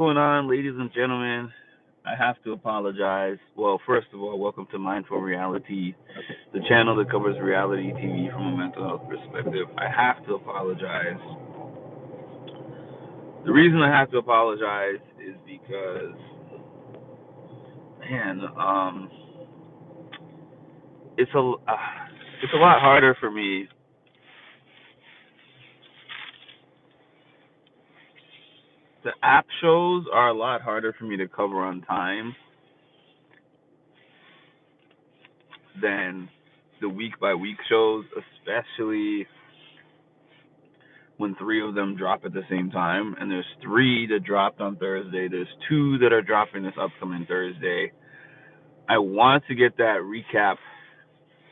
What's going on, ladies and gentlemen? I have to apologize. Well, first of all, welcome to Mindful Reality, the channel that covers reality TV from a mental health perspective. I have to apologize. The reason I have to apologize is because, man, it's a lot harder for me. The app shows are a lot harder for me to cover on time than the week by week shows, especially when three of them drop at the same time. And there's three that dropped on Thursday. There's two that are dropping this upcoming Thursday. I want to get that recap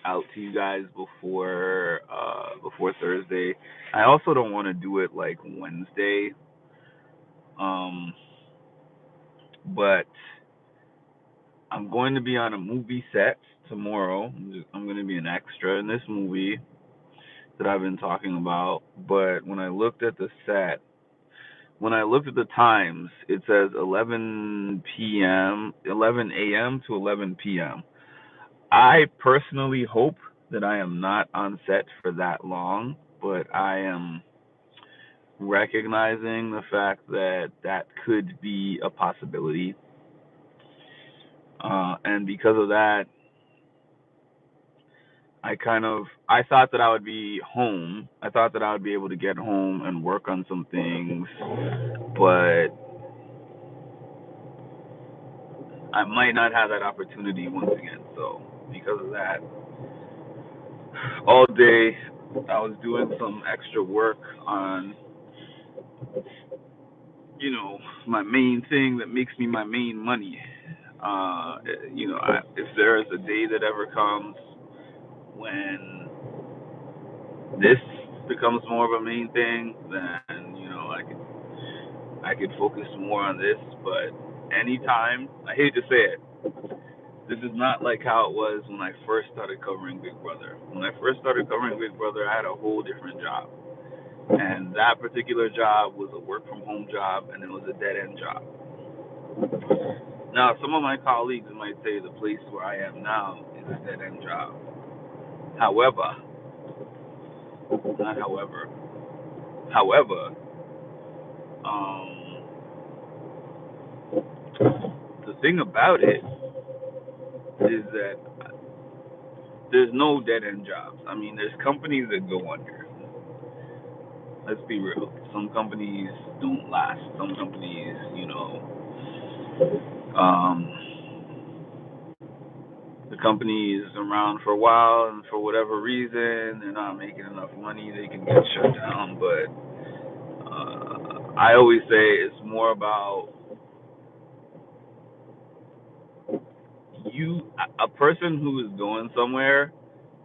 out to you guys before Thursday. I also don't want to do it like Wednesday. Um, but I'm going to be on a movie set tomorrow. I'm going to be an extra in this movie that I've been talking about. But when I looked at the set, when I looked at the times, it says 11 p.m., 11 a.m. to 11 p.m. I personally hope that I am not on set for that long, but I am recognizing the fact that that could be a possibility. And because of that, I thought that I would be home. I thought that I would be able to get home and work on some things, but I might not have that opportunity once again. So because of that, all day I was doing some extra work on, my main thing that makes me my main money. If there is a day that ever comes when this becomes more of a main thing, then I could focus more on this. But anytime, I hate to say it, this is not like how it was when I first started covering Big Brother. When I first started covering Big Brother, I had a whole different job. And that particular job was a work from home job, and it was a dead end job. Now, some of my colleagues might say the place where I am now is a dead end job. However, not however, however, um, the thing about it is that there's no dead end jobs. I mean, there's companies that go under. Let's be real. Some companies don't last. Some companies, um, the company is around for a while, and for whatever reason, they're not making enough money. They can get shut down. But I always say it's more about you. A person who is going somewhere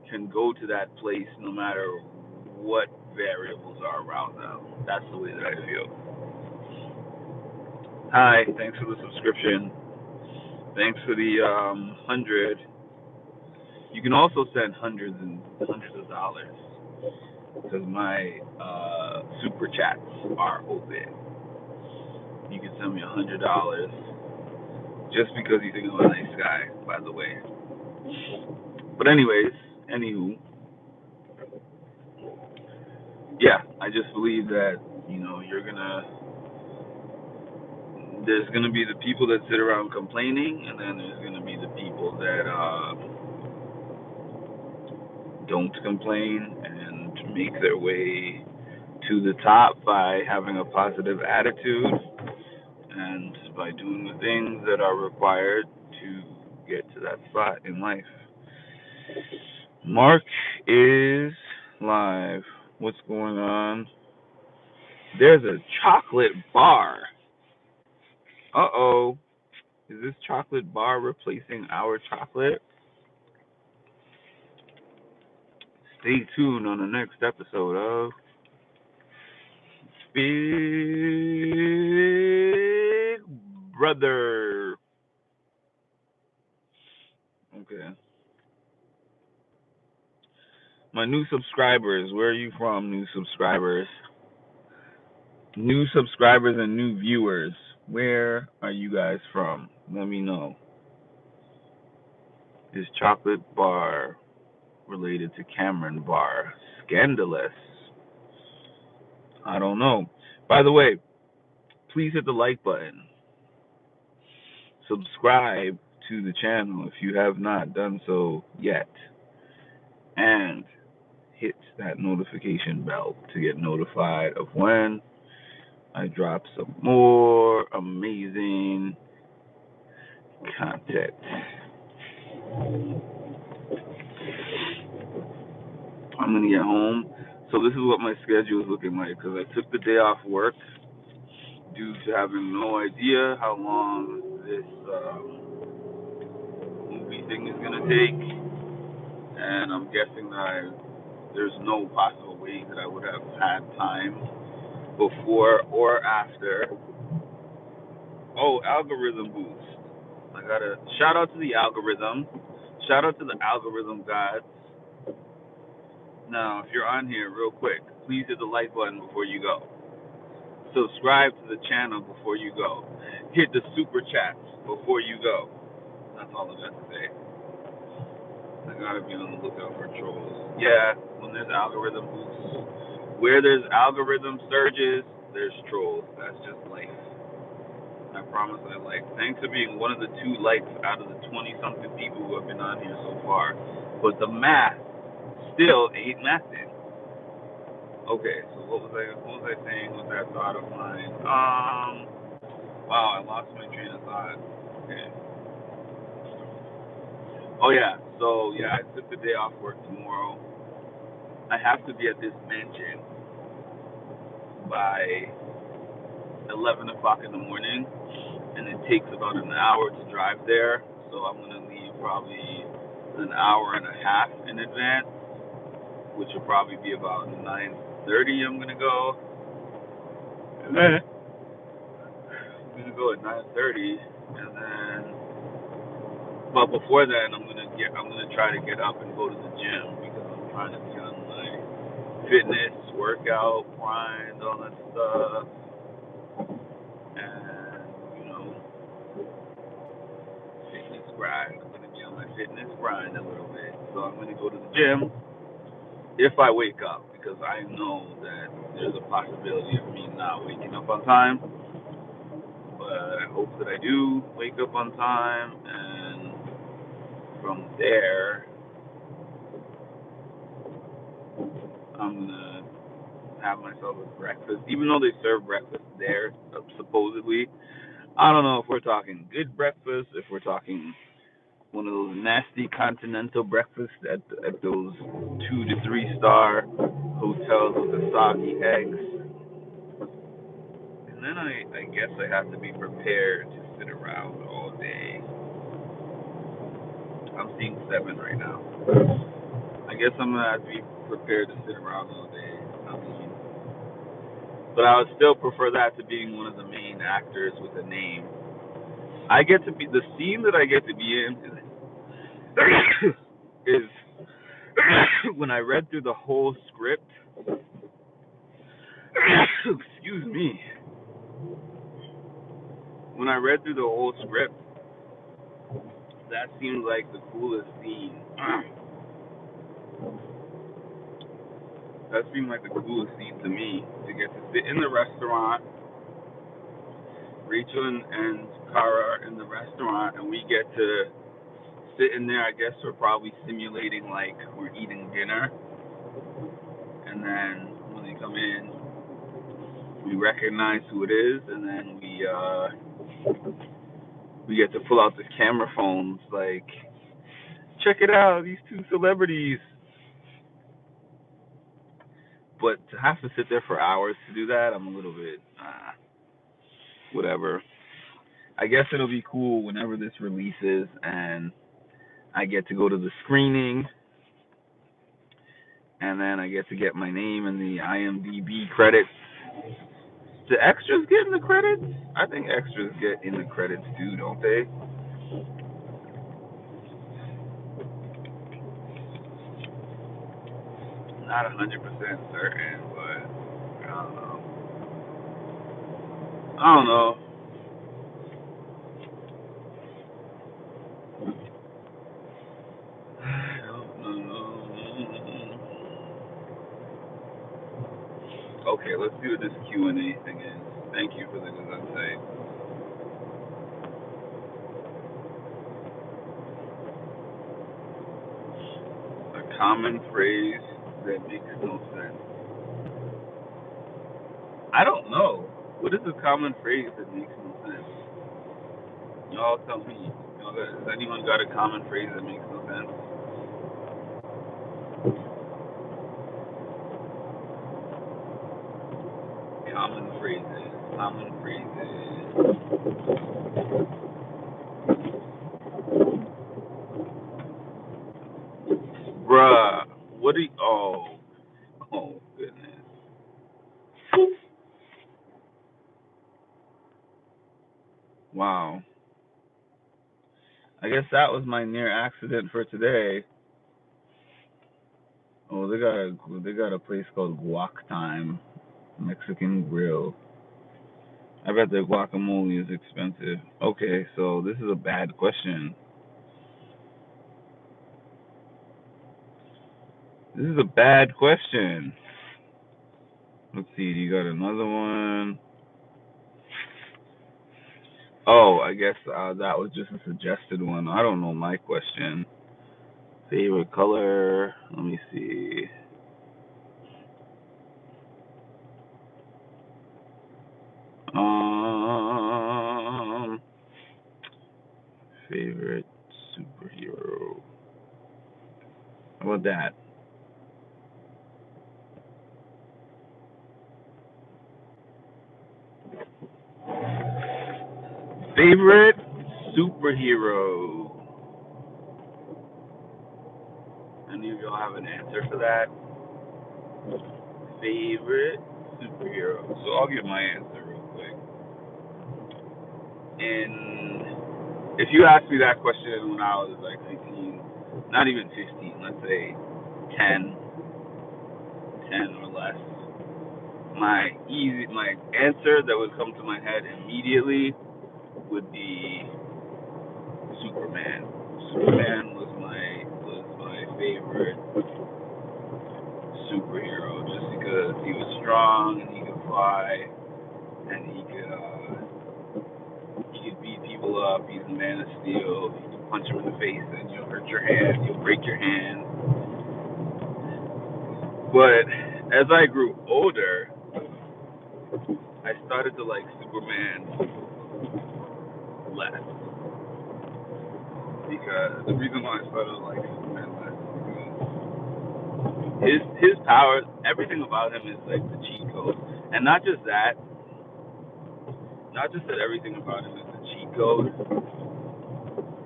can go to that place no matter what variables are around them. That's the way that I feel. Hi, thanks for the subscription. Thanks for the 100. You can also send hundreds and hundreds of dollars because my super chats are open. You can send me $100 just because you think I'm a nice guy, by the way. But anyways, anywho, yeah, I just believe that there's gonna be the people that sit around complaining, and then there's gonna be the people that don't complain and make their way to the top by having a positive attitude and by doing the things that are required to get to that spot in life. Mark is live. What's going on? There's a chocolate bar. Uh-oh. Is this chocolate bar replacing our chocolate? Stay tuned on the next episode of Big Brother. Okay. My new subscribers. Where are you from, new subscribers? New subscribers and new viewers. Where are you guys from? Let me know. Is chocolate bar related to Cameron Bar? Scandalous. I don't know. By the way, please hit the like button. Subscribe to the channel if you have not done so yet. And hit that notification bell to get notified of when I drop some more amazing content. I'm gonna get home. So this is what my schedule is looking like because I took the day off work due to having no idea how long this movie thing is gonna take, and I'm guessing that there's no possible way that I would have had time before or after. Oh, algorithm boost. I gotta shout out to the algorithm. Shout out to the algorithm gods. Now, if you're on here real quick, please hit the like button before you go. Subscribe to the channel before you go. Hit the super chats before you go. That's all I got to say. I gotta be on the lookout for trolls. Yeah, when there's algorithm boosts, where there's algorithm surges, there's trolls. That's just life. I promise I like. Thanks for being one of the 2 likes out of the 20 something people who have been on here so far. But the math still ain't mathing. Okay, so what was I saying with that thought of mine? Wow, I lost my train of thought. Okay. Oh yeah, so yeah, I took the day off work tomorrow. I have to be at this mansion by 11 o'clock in the morning, and it takes about an hour to drive there. So I'm gonna leave probably an hour and a half in advance, which will probably be about 9:30. I'm gonna go, and then I'm gonna go at 9:30, and then, but before then, I'm gonna try to get up and go to the gym because I'm trying to be on my fitness, workout, grind, all that stuff, and fitness grind. I'm gonna be on my fitness grind a little bit, so I'm gonna go to the gym if I wake up because I know that there's a possibility of me not waking up on time. But I hope that I do wake up on time, and from there, I'm gonna have myself a breakfast. Even though they serve breakfast there, supposedly, I don't know if we're talking good breakfast, if we're talking one of those nasty continental breakfasts at those 2 to 3 star hotels with the soggy eggs. And then I guess I have to be prepared to sit around all day. I'm seeing 7 right now. I guess I'm gonna have to be prepared to sit around all day. I mean, but I would still prefer that to being one of the main actors with a name. I get to be the scene that I get to be in is when I read through the whole script. Excuse me. When I read through the whole script, that seemed like the coolest scene. That seemed like the coolest scene to me, to get to sit in the restaurant. Rachel and Kara are in the restaurant, and we get to sit in there. I guess we're probably simulating like we're eating dinner, and then when they come in, we recognize who it is, and then we get to pull out the camera phones, like, check it out, these 2 celebrities. But to have to sit there for hours to do that, I'm a little bit whatever. I guess it'll be cool whenever this releases and I get to go to the screening, and then I get to get my name in the IMDb credits. Do extras get in the credits? I think extras get in the credits too, don't they? Not 100% certain, but I don't know. I don't know. I don't know. Okay, let's see what this Q&A thing is. Thank you for the good insight. A common phrase that makes no sense. I don't know. What is a common phrase that makes no sense? Y'all tell me. Has anyone got a common phrase that makes no sense? Common phrases. Common phrases. Bruh. What do you. Oh. Oh, goodness. Wow. I guess that was my near accident for today. Oh, they got a place called Guac Time Mexican Grill. I bet their guacamole is expensive. Okay, so this is a bad question. This is a bad question. Let's see. You got another one? Oh, I guess that was just a suggested one. I don't know my question. Favorite color? Let me see. Um, favorite superhero. How about that? Favorite superhero. Any of y'all have an answer for that? Favorite superhero. So I'll give my answer real quick. And if you asked me that question when I was like 15, not even 15, let's say 10, 10 or less, my answer that would come to my head immediately would be Superman. Superman was my favorite superhero just because he was strong and he could fly and he could beat people up. He's a man of steel. You can punch him in the face and you'll hurt your hand. You'll break your hand. But as I grew older, I started to like Superman less because the reason why I started to like Superman less is because his powers, everything about him is like the cheat code, and not just that everything about him is the cheat code.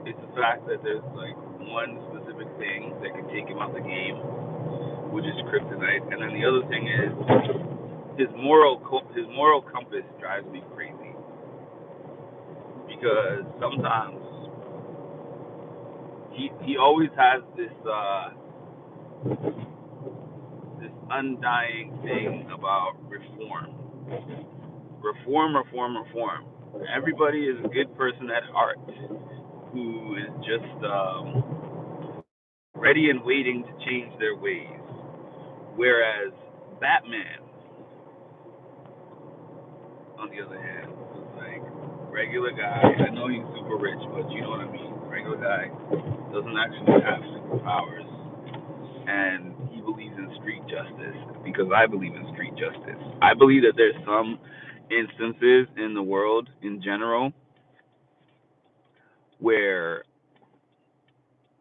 It's the fact that there's like one specific thing that can take him out the game, which is kryptonite, and then the other thing is his moral compass drives me crazy because sometimes he always has this undying thing about reform, reform, reform, reform. Everybody is a good person at heart who is just ready and waiting to change their ways. Whereas Batman, on the other hand, was like regular guy. I know he's super rich, but you know what I mean. Regular guy doesn't actually have superpowers, and he believes in street justice because I believe in street justice. I believe that there's some instances in the world in general where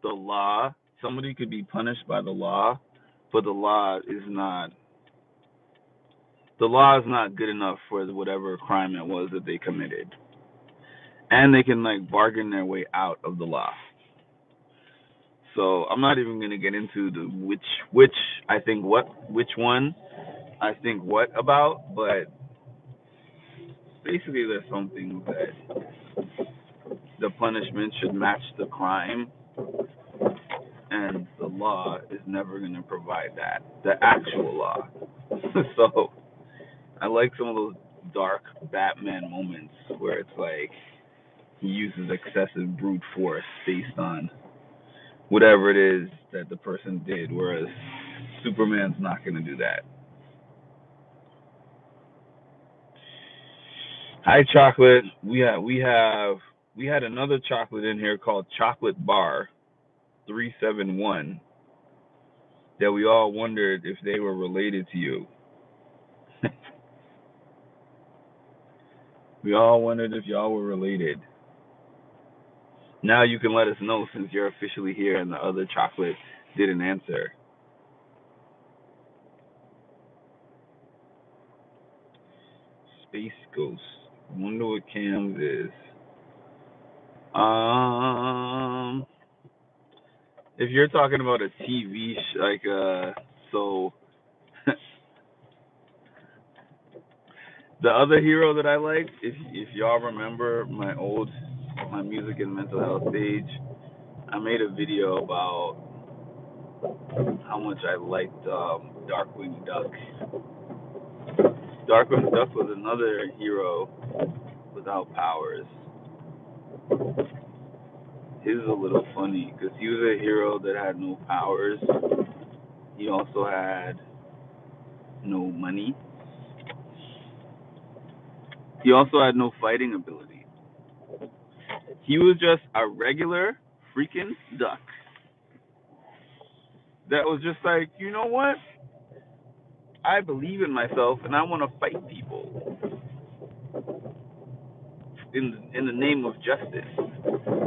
the law, somebody could be punished by the law, but the law is not good enough for whatever crime it was that they committed, and they can like bargain their way out of the law. So I'm not even gonna get into the which I think what which one I think what about, but basically there's something that the punishment should match the crime, and the law is never gonna provide that, the actual law. So I like some of those dark Batman moments where it's like he uses excessive brute force based on whatever it is that the person did, whereas Superman's not going to do that. Hi, chocolate. We had another chocolate in here called Chocolate Bar 371 that we all wondered if they were related to you. We all wondered if y'all were related. Now you can let us know since you're officially here and the other chocolate didn't answer. Space Ghost. Wonder what Cam's is. If you're talking about a TV so the other hero that I liked, if y'all remember my music and mental health page, I made a video about how much I liked Darkwing Duck. Darkwing Duck was another hero without powers. He was a little funny because he was a hero that had no powers. He also had no money. He also had no fighting ability. He was just a regular freaking duck. That was just like, you know what? I believe in myself and I want to fight people in the name of justice.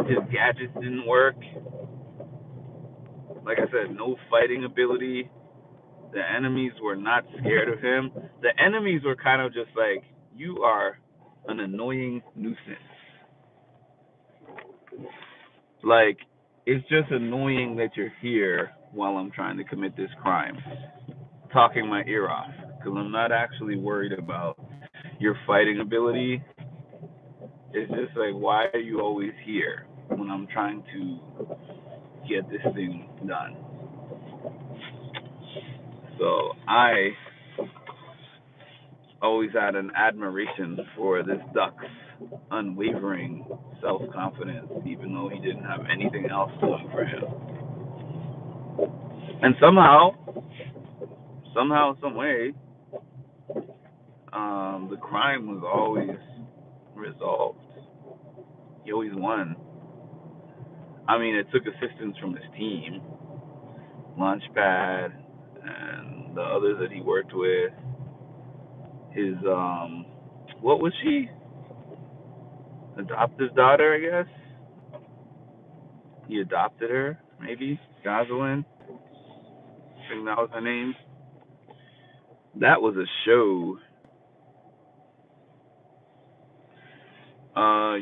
His gadgets didn't work. Like I said, no fighting ability. The enemies were not scared of him. The enemies were kind of just like, you are an annoying nuisance. Like, it's just annoying that you're here while I'm trying to commit this crime, talking my ear off, because I'm not actually worried about your fighting ability. It's just like, why are you always here when I'm trying to get this thing done? So I always had an admiration for this duck's unwavering self-confidence, even though he didn't have anything else going for him. And somehow, some way, the crime was always resolved. He always won. I mean, it took assistance from his team, Launchpad, and the others that he worked with. His what was she? Adoptive daughter, I guess. He adopted her, maybe Gosalyn. I think that was her name. That was a show.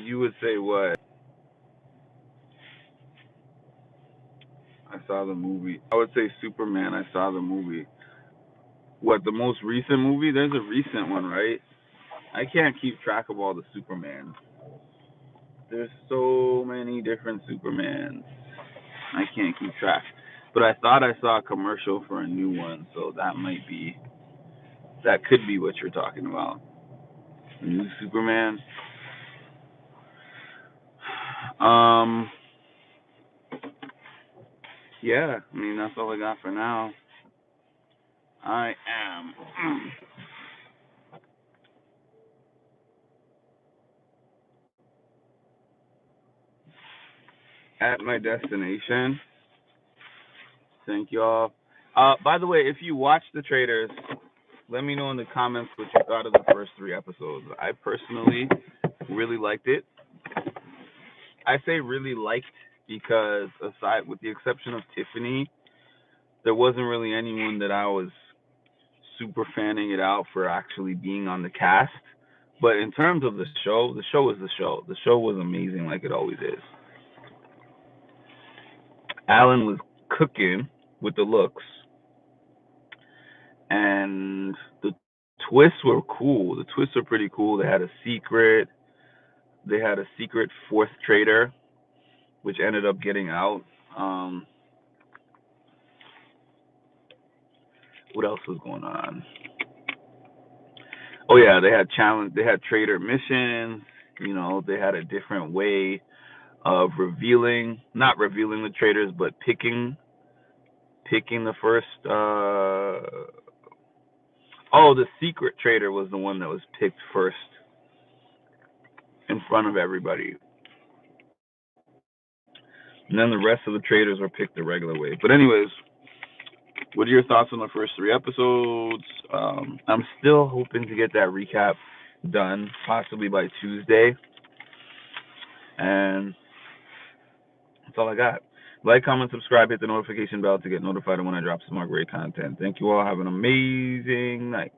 You would say what? I saw the movie. I would say Superman. I saw the movie. What, the most recent movie? There's a recent one, right? I can't keep track of all the Supermans. There's so many different Supermans. I can't keep track. But I thought I saw a commercial for a new one, so that could be what you're talking about. New Superman. Um, yeah, I mean, that's all I got for now. I am at my destination. Thank y'all. By the way, if you watch the trailers, let me know in the comments what you thought of the first 3 episodes. I personally really liked it. I say really liked because aside with the exception of Tiffany, there wasn't really anyone that I was super fanning it out for actually being on the cast. But in terms of the show is the show. The show was amazing like it always is. Alan was cooking with the looks. And the twists were cool. The twists were pretty cool. They had a secret. They had a secret fourth traitor, which ended up getting out. What else was going on? Oh yeah, they had challenge. They had traitor missions. They had a different way of not revealing the traders, but picking the first. Oh, the secret trader was the one that was picked first in front of everybody, and then the rest of the traders were picked the regular way. But anyways, what are your thoughts on the first 3 episodes? I'm still hoping to get that recap done, possibly by Tuesday, and that's all I got. Like, comment, subscribe, hit the notification bell to get notified when I drop some more great content. Thank you all. Have an amazing night.